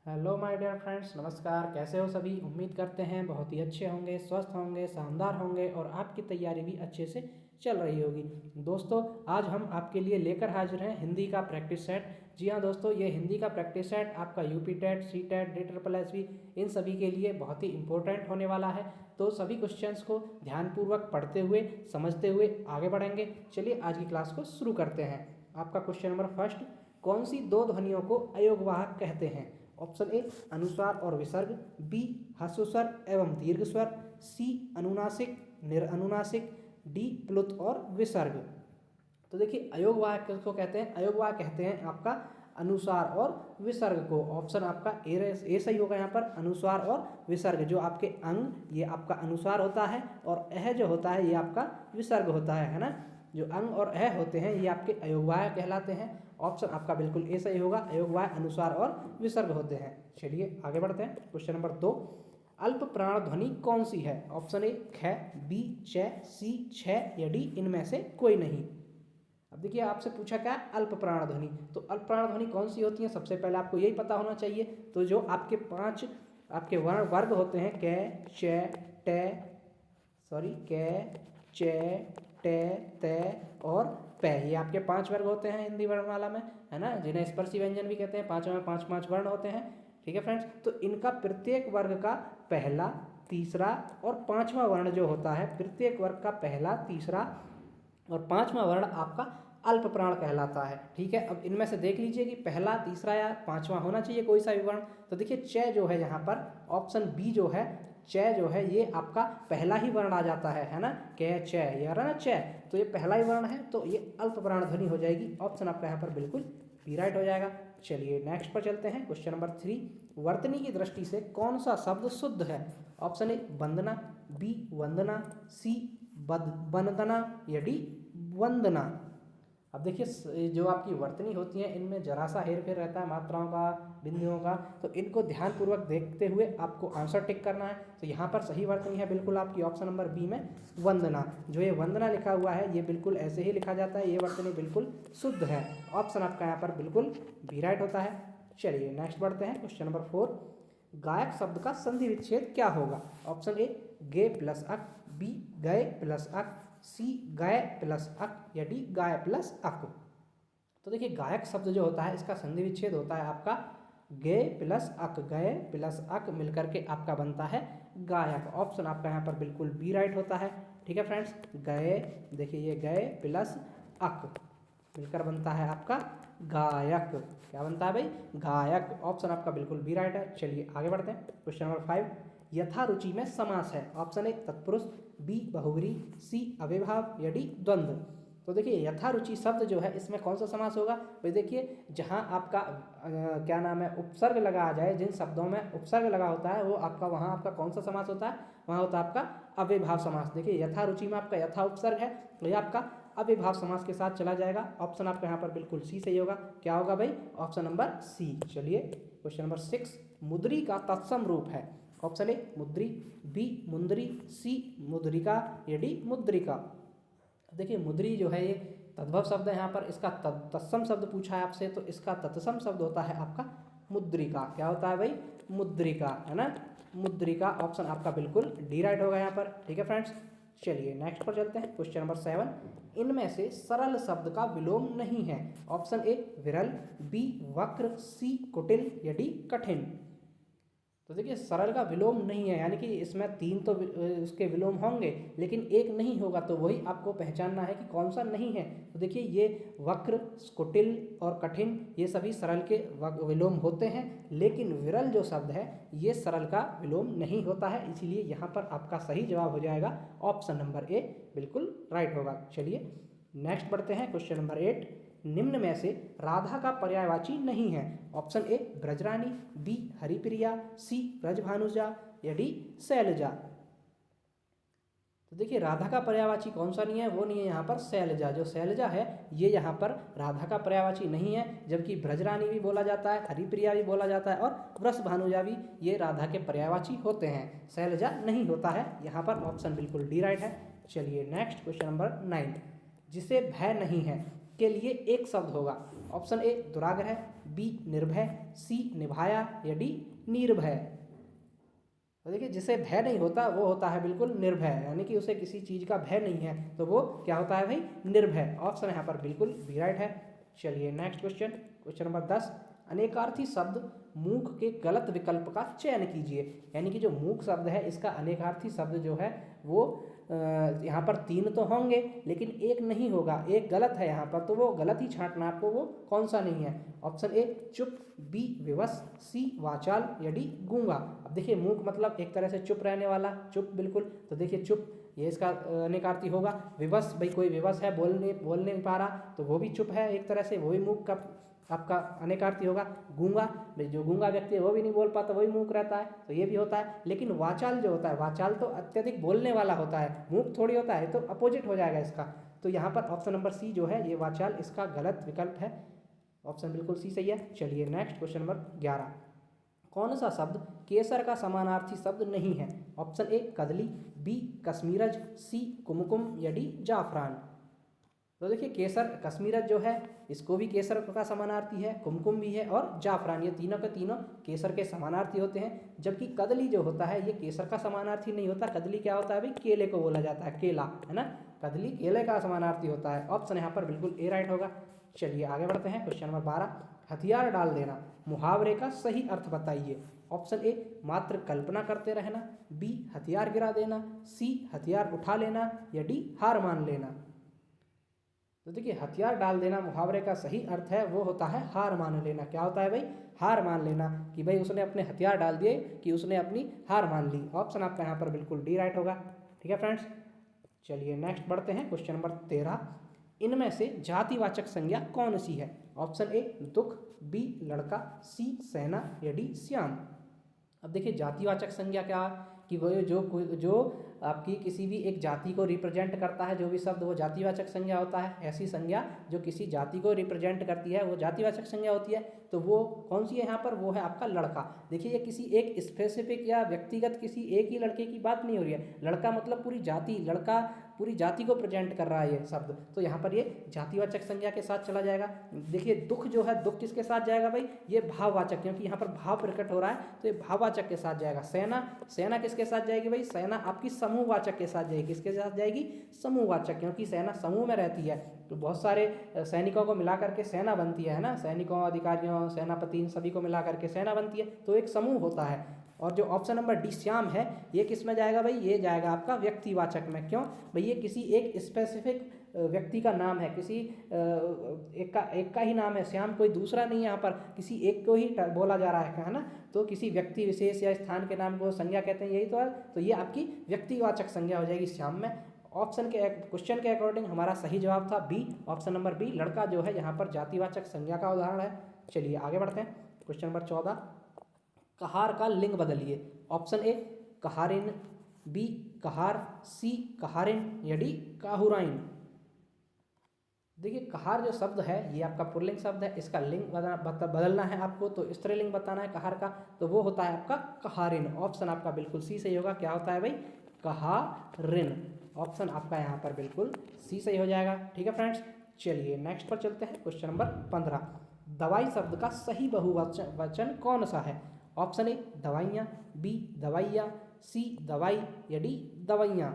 Hello my dear friends, नमस्कार। कैसे हो सभी? उम्मीद करते हैं बहुत ही अच्छे होंगे, स्वस्थ होंगे, शानदार होंगे और आपकी तैयारी भी अच्छे से चल रही होगी। दोस्तों, आज हम आपके लिए लेकर हाजिर हैं हिंदी का प्रैक्टिस सेट। जी हाँ दोस्तों, ये हिंदी का प्रैक्टिस सेट आपका UP TET, C TET, DSSB इन सभी के लिए बहुत ही इंपॉर्टेंट होने वाला है। तो सभी क्वेश्चंस को ध्यानपूर्वक पढ़ते हुए, समझते हुए आगे बढ़ेंगे। चलिए आज की क्लास को शुरू करते हैं। आपका क्वेश्चन नंबर फर्स्ट, कौन सी दो ध्वनियों को अयोगवाहक कहते हैं? ऑप्शन ए अनुस्वार और विसर्ग, बी ह्रस्व एवं दीर्घ स्वर, सी अनुनासिक निरअनुनासिक, डी प्लुत और विसर्ग। तो देखिए अयोगवाहक किसको कहते हैं? अयोगवाहक कहते हैं आपका अनुस्वार और विसर्ग को। ऑप्शन आपका ए सही होगा यहाँ पर, अनुस्वार और विसर्ग। जो आपके अंग ये आपका अनुस्वार होता है और अह जो होता है ये आपका विसर्ग होता है ना। जो अंग और अह होते हैं ये आपके अयोगवाहक कहलाते हैं। ऑप्शन आपका बिल्कुल ए सही होगा, अयोगवाहक अनुस्वार और विसर्ग होते हैं। चलिए आगे बढ़ते हैं। क्वेश्चन नंबर 2, अल्प प्राण ध्वनि कौन सी है? ऑप्शन ए ख, बी च, सी छ या डी इनमें से कोई नहीं। अब देखिए आपसे पूछा क्या? अल्प प्राण ध्वनि। तो अल्प प्राण ध्वनि कौन सी होती है? सबसे पहले आपको यही पता होना चाहिए। तो जो आपके 5 आपके वर्ग होते हैं, क च ट क च ट त और प, ये आपके 5 वर्ग होते हैं हिंदी वर्णमाला में, है ना, जिन्हें स्पर्शी व्यंजन भी कहते हैं। 5 में 5 वर्ण होते हैं। ठीक है फ्रेंड्स, तो इनका प्रत्येक वर्ग का पहला, तीसरा और 5वां वर्ण जो होता है, प्रत्येक वर्ग का पहला, तीसरा और 5वां वर्ण आपका अल्प प्राण कहलाता है। ठीक है, अब इनमें से देख लीजिए कि पहला, तीसरा या 5वां होना चाहिए कोई सा भी वर्ण। तो देखिए च जो है यहाँ पर, ऑप्शन बी जो है, च जो है ये आपका पहला ही वर्ण आ जाता है ना। क च ये आ रहा ना च, तो ये पहला ही वर्ण है, तो ये अल्प प्राण ध्वनि हो जाएगी। ऑप्शन आपका यहाँ पर बिल्कुल बी राइट हो जाएगा। चलिए नेक्स्ट पर चलते हैं। क्वेश्चन नंबर 3, वर्तनी की दृष्टि से कौन सा शब्द शुद्ध है? ऑप्शन ए वंदना, बी वंदना, सी वंदना या डी वंदना। अब देखिए जो आपकी वर्तनी होती है इनमें जरा सा हेर फेर रहता है मात्राओं का, बिंदुओं का, तो इनको ध्यानपूर्वक देखते हुए आपको आंसर टिक करना है। तो यहाँ पर सही वर्तनी है बिल्कुल आपकी ऑप्शन नंबर बी में वंदना। जो ये वंदना लिखा हुआ है ये बिल्कुल ऐसे ही लिखा जाता है, ये वर्तनी बिल्कुल शुद्ध है। ऑप्शन आपका यहाँ पर बिल्कुल बी राइट होता है। चलिए नेक्स्ट बढ़ते हैं। क्वेश्चन नंबर 4, गायक शब्द का संधि विच्छेद क्या होगा? ऑप्शन ए गे प्लस अक, बी गए प्लस अक, सी गाय प्लस अक या डी गाय प्लस अक। तो देखिए गायक शब्द जो होता है इसका संधि विच्छेद होता है आपका गे प्लस अक, गए प्लस अक मिलकर के आपका बनता है गायक। ऑप्शन आपका यहाँ पर बिल्कुल बी राइट होता है। ठीक है फ्रेंड्स, गए, देखिए ये गए प्लस अक मिलकर बनता है आपका गायक। क्या बनता है भाई? गायक। ऑप्शन आपका बिल्कुल बी राइट है। चलिए आगे बढ़ते हैं। क्वेश्चन नंबर 5, यथारुचि में समास है। ऑप्शन ए तत्पुरुष, बी बहुव्रीहि, सी अव्ययभाव या डी द्वंद्व। तो देखिए यथारुचि शब्द जो है इसमें कौन सा समास होगा भाई? देखिए जहाँ आपका क्या नाम है उपसर्ग लगा आ जाए, जिन शब्दों में उपसर्ग लगा होता है वो आपका, वहाँ आपका कौन सा समास होता है? वहाँ होता है आपका अव्ययभाव समास। देखिए यथारुचि में आपका यथा उपसर्ग है तो यह आपका अव्ययभाव समास के साथ चला जाएगा। ऑप्शन आपका यहाँ पर बिल्कुल सी सही होगा। क्या होगा भाई? Option number C. चलिए क्वेश्चन नंबर 6, मुद्री का तत्सम रूप है। ऑप्शन ए मुद्री, बी मुंदरी, सी मुद्रिका या डी मुद्रिका। देखिए मुद्री जो है ये तद्भव शब्द है, यहाँ पर इसका तत्सम शब्द पूछा है आपसे, तो इसका तत्सम शब्द होता है आपका मुद्रिका। क्या होता है भाई? मुद्रिका, है ना, मुद्रिका। ऑप्शन आपका बिल्कुल डी राइट होगा यहाँ पर। ठीक है फ्रेंड्स, चलिए नेक्स्ट पर चलते हैं। क्वेश्चन नंबर 7, इनमें से सरल शब्द का विलोम नहीं है। ऑप्शन ए विरल, बी वक्र, सी कुटिल या डी कठिन। तो देखिए सरल का विलोम नहीं है, यानी कि इसमें 3 तो उसके विलोम होंगे लेकिन एक नहीं होगा, तो वही आपको पहचानना है कि कौन सा नहीं है। तो देखिए ये वक्र, कुटिल और कठिन ये सभी सरल के विलोम होते हैं, लेकिन विरल जो शब्द है ये सरल का विलोम नहीं होता है, इसीलिए यहाँ पर आपका सही जवाब हो जाएगा ऑप्शन नंबर ए बिल्कुल राइट होगा। चलिए नेक्स्ट बढ़ते हैं। क्वेश्चन नंबर 8, निम्न में से राधा का पर्यायवाची नहीं है। Option A Brajrani, B Haripriya, C Brajbhanuja या डी शैलजा। तो देखिए राधा का पर्यायवाची कौन सा नहीं है? वो नहीं है यहाँ पर शैलजा। जो शैलजा है ये यहाँ पर राधा का पर्यायवाची नहीं है, जबकि ब्रजरानी भी बोला जाता है, हरिप्रिया भी बोला जाता है और वृषभानुजा भी ये राधा के पर्यायवाची होते हैं, शैलजा नहीं होता है। यहाँ पर ऑप्शन बिल्कुल डी राइट है। चलिए नेक्स्ट क्वेश्चन नंबर 9, जिसे भय नहीं है के लिए एक शब्द होगा। ऑप्शन ए दुराग्रह, बी निर्भय, सी निभाया या डी निर्भय। तो देखिए जिसे भय नहीं होता वो होता है बिल्कुल निर्भय, यानी कि उसे किसी चीज़ का भय नहीं है तो वो क्या होता है भाई, निर्भय। ऑप्शन यहाँ पर बिल्कुल भी राइट है। चलिए नेक्स्ट क्वेश्चन, क्वेश्चन नंबर 10, अनेकार्थी शब्द मूक के गलत विकल्प का चयन कीजिए। यानी कि जो मूक शब्द है इसका अनेकार्थी शब्द जो है वो यहाँ पर 3 तो होंगे लेकिन एक नहीं होगा, एक गलत है यहाँ पर, तो वो गलत ही छांटना आपको, वो कौन सा नहीं है। ऑप्शन ए चुप, बी विवश, सी वाचाल या डी गूंगा। अब देखिए मूक मतलब एक तरह से चुप रहने वाला, चुप बिल्कुल, तो देखिए चुप ये इसका अनेकार्थी होगा। विवश, भाई कोई विवश है, बोल नहीं पा रहा तो वो भी चुप है एक तरह से, वो भी मूक का आपका अनेकार्थी होगा। गूंगा, भाई जो गूंगा व्यक्ति है वो भी नहीं बोल पाता, वही मूक रहता है, तो ये भी होता है। लेकिन वाचाल जो होता है, वाचाल तो अत्यधिक बोलने वाला होता है, मूक थोड़ी होता है, तो अपोजिट हो जाएगा इसका। तो यहाँ पर ऑप्शन नंबर सी जो है ये वाचाल इसका गलत विकल्प है, ऑप्शन बिल्कुल सी सही है। चलिए नेक्स्ट क्वेश्चन नंबर 11, कौन सा शब्द केसर का समानार्थी शब्द नहीं है। ऑप्शन ए कदली, बी कश्मीरज, सी कुमकुम या डी जाफरान। तो देखिए केसर, कश्मीरज जो है इसको भी केसर का समानार्थी है, कुमकुम भी है और जाफरान, ये तीनों के तीनों केसर के समानार्थी होते हैं। जबकि कदली जो होता है ये केसर का समानार्थी नहीं होता। कदली क्या होता है भाई, केले को बोला जाता है, केला है ना, कदली केले का समानार्थी होता है। ऑप्शन यहाँ पर बिल्कुल ए राइट होगा। चलिए आगे बढ़ते हैं, क्वेश्चन नंबर 12, हथियार डाल देना मुहावरे का सही अर्थ बताइए। ऑप्शन ए मात्र कल्पना करते रहना, बी हथियार गिरा देना, सी हथियार उठा लेना या डी हार मान लेना। तो देखिए हथियार डाल देना मुहावरे का सही अर्थ है वो होता है हार मान लेना। क्या होता है भाई, हार मान लेना, कि भाई उसने अपने हथियार डाल दिए, कि उसने अपनी हार मान ली। ऑप्शन आपका यहाँ पर बिल्कुल डी राइट होगा। ठीक है फ्रेंड्स, चलिए नेक्स्ट बढ़ते हैं, क्वेश्चन नंबर 13, इनमें से जातिवाचक संज्ञा कौन सी है। ऑप्शन ए दुख, बी लड़का, सी सेना या डी श्याम। अब देखिए जातिवाचक संज्ञा क्या, कि वो जो आपकी किसी भी एक जाति को रिप्रेजेंट करता है, जो भी शब्द वो जातिवाचक संज्ञा होता है। ऐसी संज्ञा जो किसी जाति को रिप्रेजेंट करती है वो जातिवाचक संज्ञा होती है। तो वो कौन सी है यहाँ पर, वो है आपका लड़का। देखिए ये किसी एक स्पेसिफिक या व्यक्तिगत किसी एक ही लड़के की बात नहीं हो रही है, लड़का मतलब पूरी जाति, लड़का पूरी जाति को प्रेजेंट कर रहा है ये शब्द, तो यहाँ पर ये जातिवाचक संज्ञा के साथ चला जाएगा। देखिए दुख जो है, दुख किसके साथ जाएगा भाई, ये भाववाचक, क्योंकि यहाँ पर भाव प्रकट हो रहा है तो ये भाववाचक के साथ जाएगा। सेना, सेना किसके साथ जाएगी भाई, सेना आपकी समूहवाचक के साथ जाएगी। किसके साथ जाएगी, समूहवाचक, क्योंकि सेना समूह में रहती है, तो बहुत सारे सैनिकों को मिला करके सेना बनती है ना, सैनिकों, अधिकारियों, सेनापति, इन सभी को मिला करके सेना बनती है, तो एक समूह होता है। और जो ऑप्शन नंबर डी श्याम है ये किस में जाएगा भाई, ये जाएगा आपका व्यक्तिवाचक में। क्यों भाई, ये किसी एक स्पेसिफिक व्यक्ति का नाम है, किसी एक का ही नाम है, श्याम कोई दूसरा नहीं है, यहाँ पर किसी एक को ही बोला जा रहा है ना, तो किसी व्यक्ति विशेष या स्थान के नाम को संज्ञा कहते हैं, यही तो है। तो ये आपकी व्यक्तिवाचक संज्ञा हो जाएगी श्याम में। ऑप्शन के क्वेश्चन के अकॉर्डिंग हमारा सही जवाब था बी, ऑप्शन नंबर बी, लड़का जो है यहाँ पर जातिवाचक संज्ञा का उदाहरण है। चलिए आगे बढ़ते हैं, क्वेश्चन नंबर 14, कहार का लिंग बदलिए। ऑप्शन ए कहारिन, बी कहार, सी कहारिन या डी काहुराइन। देखिए कहार जो शब्द है ये आपका पुल्लिंग शब्द है, इसका लिंग बदलना है आपको, तो स्त्रीलिंग बताना है कहार का, तो वो होता है आपका कहारिन। ऑप्शन आपका बिल्कुल सी सही होगा। क्या होता है भाई, कहारिन। ऑप्शन आपका यहाँ पर बिल्कुल सी सही हो जाएगा। ठीक है फ्रेंड्स, चलिए नेक्स्ट पर चलते हैं, क्वेश्चन नंबर 15, दवाई शब्द का सही बहुवचन कौन सा है। ऑप्शन ए दवाइयाँ, बी दवाइयाँ, सी दवाई या डी दवाइयाँ।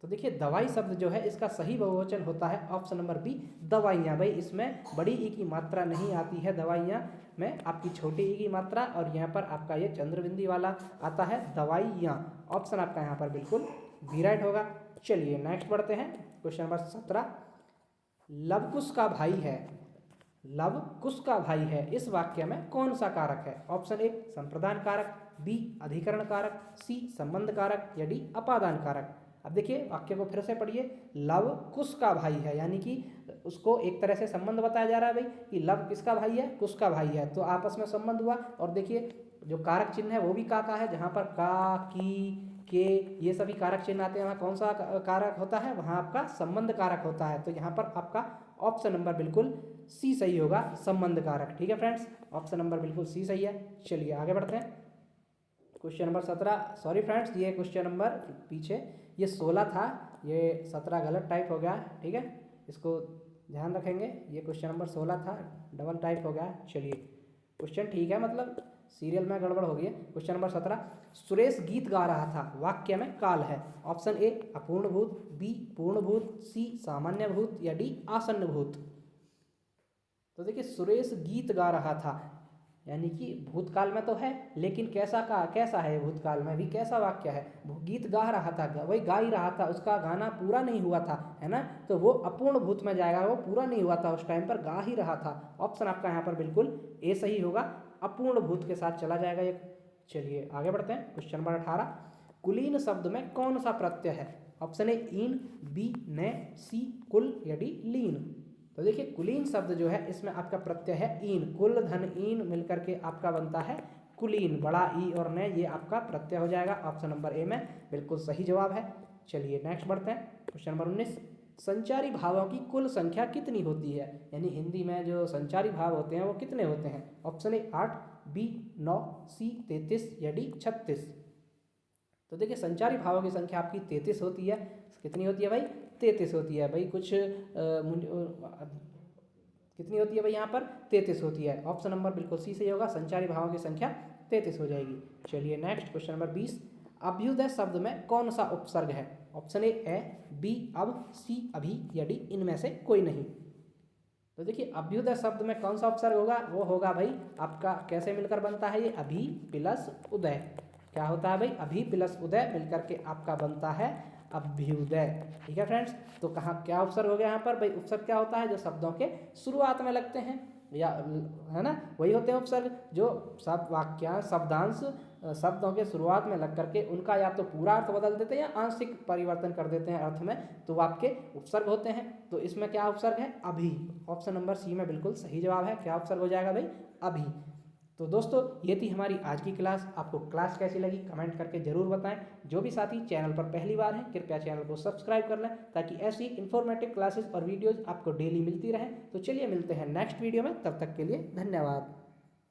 तो देखिए दवाई शब्द जो है इसका सही बहुवचन होता है ऑप्शन नंबर बी दवाइयाँ। भाई इसमें बड़ी ई की मात्रा नहीं आती है दवाइयाँ में, आपकी छोटी ई की मात्रा, और यहाँ पर आपका ये चंद्रबिंदी वाला आता है दवाइयाँ। ऑप्शन आपका यहाँ पर बिल्कुल बी राइट होगा। चलिए नेक्स्ट बढ़ते हैं, क्वेश्चन नंबर 17, लवकुश का भाई है, लव कुश का भाई है, इस वाक्य में कौन सा कारक है। ऑप्शन ए संप्रदान कारक, बी अधिकरण कारक, सी संबंध कारक या डी अपादान कारक। अब देखिए वाक्य को फिर से पढ़िए, लव कुश का भाई है, यानी कि उसको एक तरह से संबंध बताया जा रहा है भाई कि लव किसका भाई है, कुश का भाई है, तो आपस में संबंध हुआ। और देखिए जो कारक चिन्ह है वो भी का है, जहाँ पर का, की, के ये सभी कारक चिन्ह आते हैं, वहाँ कौन सा कारक होता है, वहाँ आपका संबंध कारक होता है। तो यहाँ पर आपका ऑप्शन नंबर बिल्कुल सी सही होगा, संबंध कारक। ठीक है फ्रेंड्स, ऑप्शन नंबर बिल्कुल सी सही है। चलिए आगे बढ़ते हैं, क्वेश्चन नंबर 17, सॉरी फ्रेंड्स ये क्वेश्चन नंबर पीछे ये 16 था, ये 17 गलत टाइप हो गया। ठीक है, इसको ध्यान रखेंगे, ये क्वेश्चन नंबर 16 था, डबल टाइप हो गया। चलिए क्वेश्चन ठीक है, मतलब सीरियल में गड़बड़ हो गई है। क्वेश्चन नंबर 17, सुरेश गीत गा रहा था, वाक्य में काल है। ऑप्शन ए अपूर्ण भूत, बी पूर्ण भूत, सी सामान्य भूत या डी आसन्न भूत। तो देखिए सुरेश गीत गा रहा था, यानी कि भूतकाल में तो है, लेकिन कैसा है भूतकाल में भी कैसा वाक्य है, गीत गा रहा था, वही गा ही रहा था, उसका गाना पूरा नहीं हुआ था, है ना, तो वो अपूर्ण भूत में जाएगा, वो पूरा नहीं हुआ था उस टाइम पर, गा ही रहा था। ऑप्शन आपका यहाँ पर बिल्कुल ए सही होगा, अपूर्ण भूत के साथ चला जाएगा ये। चलिए आगे बढ़ते हैं। क्वेश्चन नंबर 18, कुलीन शब्द में कौन सा प्रत्यय है। ऑप्शन ए ईन, बी ने, सी कुल या डी लीन। तो देखिए कुलीन शब्द जो है इसमें आपका प्रत्यय है ईन, कुल धन ईन मिलकर के आपका बनता है कुलीन, बड़ा ई और ने, ये आपका प्रत्यय हो जाएगा। ऑप्शन नंबर ए में बिल्कुल सही जवाब है। चलिए नेक्स्ट बढ़ते हैं। क्वेश्चन नंबर 19, संचारी भावों की कुल संख्या कितनी होती है, यानी हिंदी में जो संचारी भाव होते हैं वो कितने होते हैं। ऑप्शन ए 8, बी 9, सी 33 या डी 36। तो देखिए संचारी भावों की संख्या आपकी 33 होती है। कितनी होती है भाई, 33 होती है भाई। कुछ कितनी होती है भाई यहाँ पर, 33 होती है। ऑप्शन नंबर बिल्कुल सी सही होगा, संचारी भावों की संख्या 33 हो जाएगी। चलिए नेक्स्ट क्वेश्चन नंबर 20, अभ्युदय शब्द में कौन सा उपसर्ग है। ऑप्शन ए बी अब, सी अभी या डी इनमें से कोई नहीं। तो देखिए अभ्युदय शब्द में कौन सा उपसर्ग होगा, वो होगा भाई आपका, कैसे मिलकर बनता है ये, अभी प्लस उदय। क्या होता है भाई, अभी प्लस उदय मिलकर के आपका बनता है अभ्युदय। ठीक है फ्रेंड्स, तो कहाँ क्या उपसर्ग हो गया यहाँ पर भाई, उपसर्ग क्या होता है, जो शब्दों के शुरुआत में लगते हैं, या है ना, वही होते हैं उपसर्ग, जो सब वाक्यांश शब्दांश शब्दों के शुरुआत में लग करके उनका या तो पूरा अर्थ बदल देते हैं या आंशिक परिवर्तन कर देते हैं अर्थ में, तो वो आपके उपसर्ग होते हैं। तो इसमें क्या उपसर्ग है, अभी। ऑप्शन नंबर सी में बिल्कुल सही जवाब है। क्या उपसर्ग हो जाएगा भाई, अभी। तो दोस्तों ये थी हमारी आज की क्लास। आपको क्लास कैसी लगी कमेंट करके जरूर बताएं। जो भी साथी चैनल पर पहली बार हैं कृपया चैनल को सब्सक्राइब कर लें, ताकि ऐसी इन्फॉर्मेटिव क्लासेस और वीडियोज़ आपको डेली मिलती रहें। तो चलिए मिलते हैं नेक्स्ट वीडियो में, तब तक के लिए धन्यवाद।